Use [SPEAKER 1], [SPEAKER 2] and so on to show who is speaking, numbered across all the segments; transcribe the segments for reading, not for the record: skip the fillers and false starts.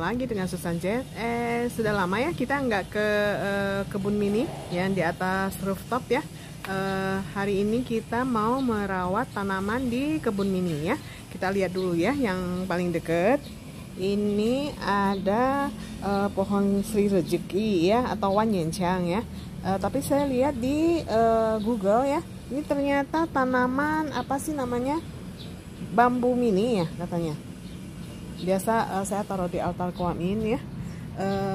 [SPEAKER 1] lagi dengan Susan Jet. Sudah lama ya kita nggak ke kebun mini yang di atas rooftop ya. Hari ini kita mau merawat tanaman di kebun mini ya. Kita lihat dulu ya yang paling deket. Ini ada pohon Sri Rezeki ya, atau Wan Yencang ya. Tapi saya lihat di Google ya, ini ternyata tanaman apa sih namanya, bambu mini ya katanya. Biasa saya taruh di altar Kuamin ya.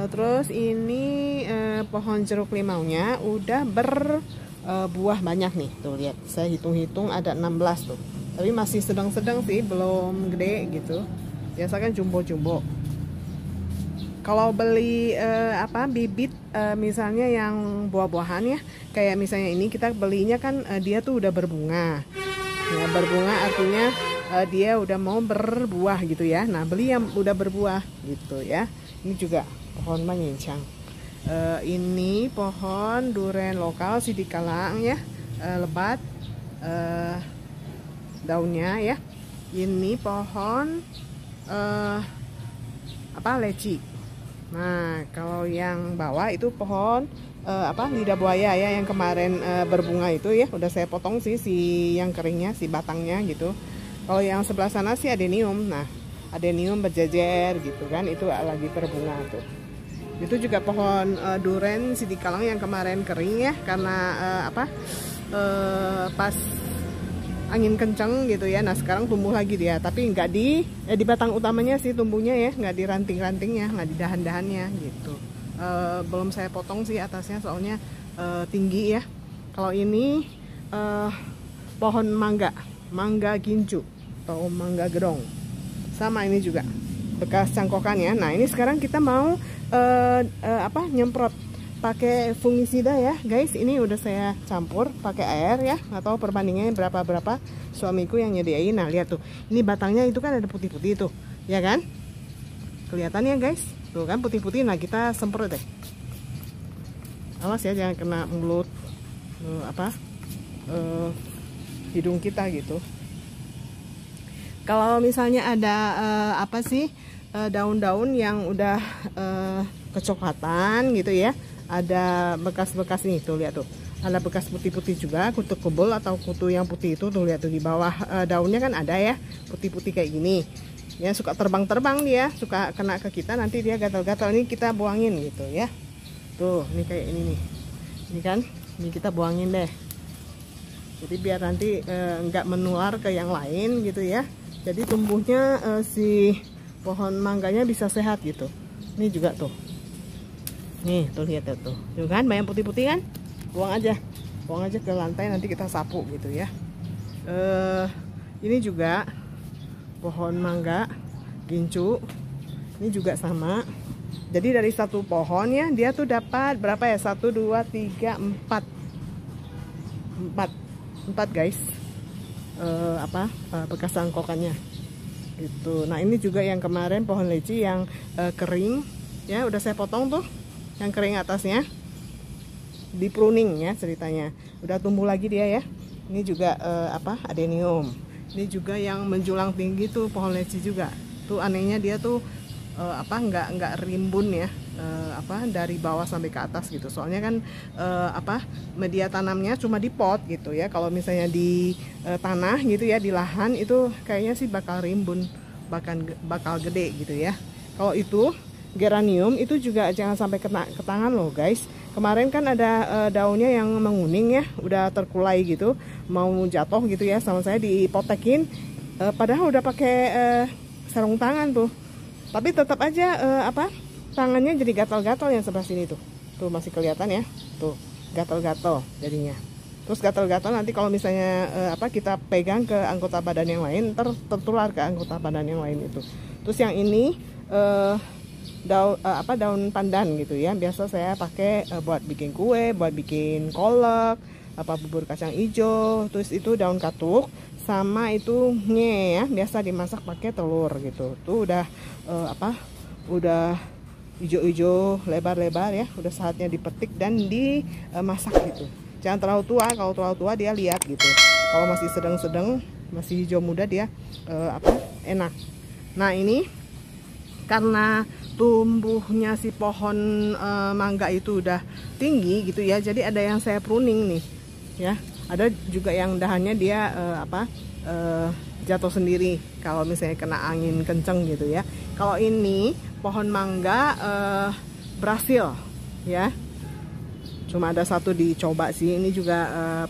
[SPEAKER 1] Terus ini pohon jeruk limaunya udah berbuah banyak nih. Tuh lihat, saya hitung-hitung ada 16 tuh. Tapi masih sedang-sedang sih, belum gede gitu. Biasa kan jumbo-jumbo. Kalau beli bibit misalnya yang buah-buahan ya, kayak misalnya ini kita belinya kan dia tuh udah berbunga. Ya, berbunga artinya dia udah mau berbuah gitu ya. Nah, beli yang udah berbuah gitu ya. Ini juga pohon manyencang. Ini pohon duren lokal sidikalang ya, lebat daunnya ya. Ini pohon leci. Nah, kalau yang bawah itu pohon lidah buaya ya, yang kemarin berbunga itu ya. Udah saya potong sih si yang keringnya, si batangnya gitu. Kalau yang sebelah sana sih adenium. Nah, adenium berjejer gitu kan, itu lagi berbunga tuh. Itu juga pohon duren sidikalang yang kemarin kering ya, karena pas angin kenceng gitu ya. Nah, sekarang tumbuh lagi dia, tapi nggak di batang utamanya sih tumbuhnya ya, nggak di ranting-rantingnya, nggak di dahan-dahannya gitu. Belum saya potong sih atasnya, soalnya tinggi ya. Kalau ini pohon mangga gincu atau mangga gedong, sama ini juga bekas cangkokan ya. Nah, ini sekarang kita mau nyemprot pakai fungisida ya guys. Ini udah saya campur pakai air ya, atau perbandingannya berapa suamiku yang nyediain. Nah, lihat tuh, ini batangnya itu kan ada putih-putih tuh ya kan, kelihatan ya guys tuh kan, putih-putih. Nah, kita semprot deh, awas ya jangan kena mulut hidung kita gitu. Kalau misalnya ada daun-daun yang udah kecoklatan gitu ya, ada bekas-bekas nih tuh, lihat tuh, ada bekas putih-putih juga, kutu kebul atau kutu yang putih itu tuh, lihat tuh di bawah daunnya kan ada ya putih-putih kayak gini ya, suka terbang-terbang dia, suka kena ke kita, nanti dia gatal-gatal. Ini kita buangin gitu ya. Tuh, ini kayak ini nih, ini kan, ini kita buangin deh, jadi biar nanti nggak menular ke yang lain gitu ya. Jadi tumbuhnya si pohon mangganya bisa sehat gitu. Ini juga tuh, nih tuh lihat tuh kan, banyak putih-putih kan, buang aja ke lantai, nanti kita sapu gitu ya. Ini juga pohon mangga gincu, ini juga sama. Jadi dari satu pohon ya, dia tuh dapat berapa ya, 1 2 3 4 guys, bekas cangkokannya gitu. Nah, ini juga yang kemarin pohon leci yang kering ya, udah saya potong tuh yang kering atasnya, di pruning ya ceritanya, udah tumbuh lagi dia ya. Ini juga adenium. Ini juga yang menjulang tinggi tuh pohon leci juga. Tuh anehnya dia tuh nggak rimbun ya, dari bawah sampai ke atas gitu. Soalnya kan media tanamnya cuma di pot gitu ya. Kalau misalnya di tanah gitu ya, di lahan itu kayaknya sih bakal rimbun, bakal gede gitu ya. Kalau itu geranium itu juga jangan sampai kena ke tangan loh guys. Kemarin kan ada daunnya yang menguning ya, udah terkulai gitu, mau jatuh gitu ya, sama saya dipotekin, padahal udah pakai sarung tangan tuh, tapi tetap aja tangannya jadi gatal-gatal yang sebelah sini tuh masih kelihatan ya, tuh gatal-gatal jadinya. Terus gatal-gatal nanti kalau misalnya kita pegang ke anggota badan yang lain, tertular ke anggota badan yang lain itu. Terus yang ini daun pandan gitu ya, biasa saya pakai buat bikin kue, buat bikin kolak, bubur kacang hijau. Terus itu daun katuk, sama itu ya, biasa dimasak pakai telur gitu. Tuh udah udah hijau-hijau lebar-lebar ya, udah saatnya dipetik dan dimasak gitu. Jangan terlalu tua, kalau terlalu tua dia liat gitu. Kalau masih sedang-sedang, masih hijau muda dia enak. Nah, ini karena tumbuhnya si pohon mangga itu udah tinggi gitu ya, jadi ada yang saya pruning nih ya. Ada juga yang dahannya dia jatuh sendiri kalau misalnya kena angin kenceng gitu ya. Kalau ini pohon mangga berhasil ya, cuma ada satu dicoba sih. Ini juga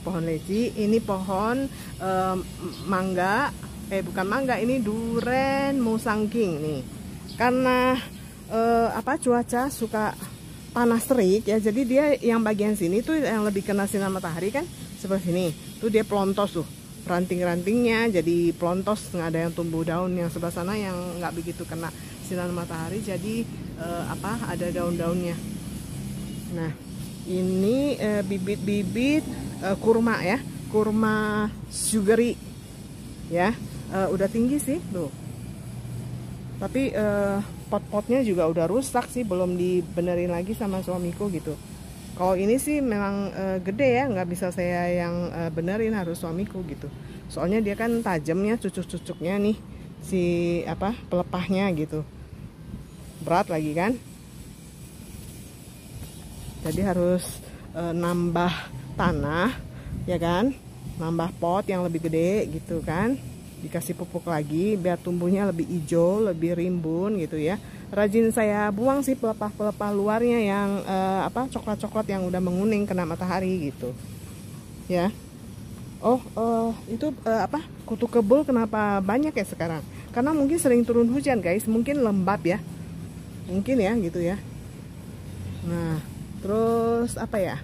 [SPEAKER 1] pohon leci, ini pohon mangga, bukan mangga, ini duren musangking nih. Karena cuaca suka panas terik ya, jadi dia yang bagian sini tuh yang lebih kena sinar matahari kan, seperti sini tuh dia pelontos tuh, ranting-rantingnya jadi pelontos, nggak ada yang tumbuh daun. Yang sebelah sana yang nggak begitu kena sinar matahari, jadi ada daun-daunnya. Nah ini bibit-bibit kurma ya, kurma sugary ya, udah tinggi sih tuh. Tapi pot-potnya juga udah rusak sih, belum dibenerin lagi sama suamiku gitu. Kalau ini sih memang gede ya, nggak bisa saya yang benerin, harus suamiku gitu. Soalnya dia kan tajamnya, cucuk-cucuknya nih, si pelepahnya gitu. Berat lagi kan. Jadi harus nambah tanah, ya kan? Nambah pot yang lebih gede gitu kan. Dikasih pupuk lagi biar tumbuhnya lebih hijau, lebih rimbun gitu ya. Rajin saya buang sih pelepah-pelepah luarnya yang coklat-coklat yang udah menguning kena matahari gitu. Ya. Itu kutu kebul kenapa banyak ya sekarang? Karena mungkin sering turun hujan, guys. Mungkin lembab ya. Mungkin ya gitu ya. Nah, terus apa ya?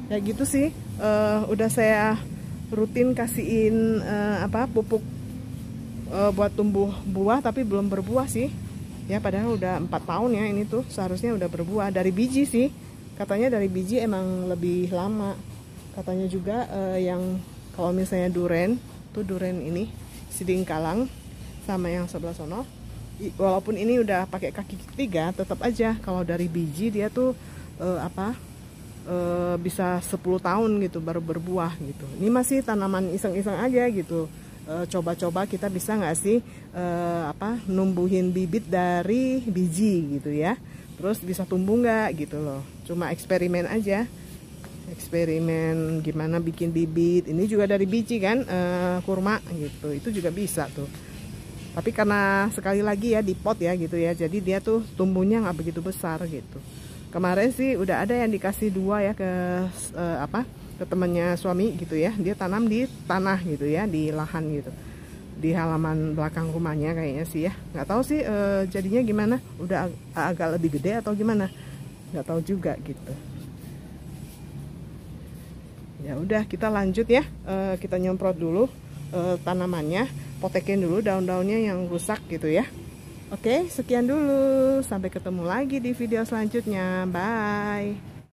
[SPEAKER 1] Ya gitu sih. Udah saya rutin kasihin pupuk buat tumbuh buah, tapi belum berbuah sih ya, padahal udah 4 tahun ya ini tuh, seharusnya udah berbuah. Dari biji sih katanya, dari biji emang lebih lama katanya juga. Yang kalau misalnya duren ini sidingkalang sama yang sebelah sono, walaupun ini udah pakai kaki ketiga, tetap aja kalau dari biji dia tuh bisa 10 tahun gitu baru berbuah gitu. Ini masih tanaman iseng-iseng aja gitu. Coba-coba kita bisa nggak sih numbuhin bibit dari biji gitu ya, terus bisa tumbuh nggak gitu loh. Cuma eksperimen aja, eksperimen gimana bikin bibit. Ini juga dari biji kan, kurma gitu, itu juga bisa tuh. Tapi karena sekali lagi ya di pot ya gitu ya, jadi dia tuh tumbuhnya nggak begitu besar gitu. Kemarin sih udah ada yang dikasih 2 ya ke ke temannya suami gitu ya. Dia tanam di tanah gitu ya, di lahan gitu, di halaman belakang rumahnya kayaknya sih ya. Nggak tahu sih jadinya gimana, udah agak lebih gede atau gimana, nggak tahu juga gitu. Ya udah, kita lanjut ya. Kita nyemprot dulu tanamannya, potekin dulu daun-daunnya yang rusak gitu ya. Oke, sekian dulu. Sampai ketemu lagi di video selanjutnya. Bye.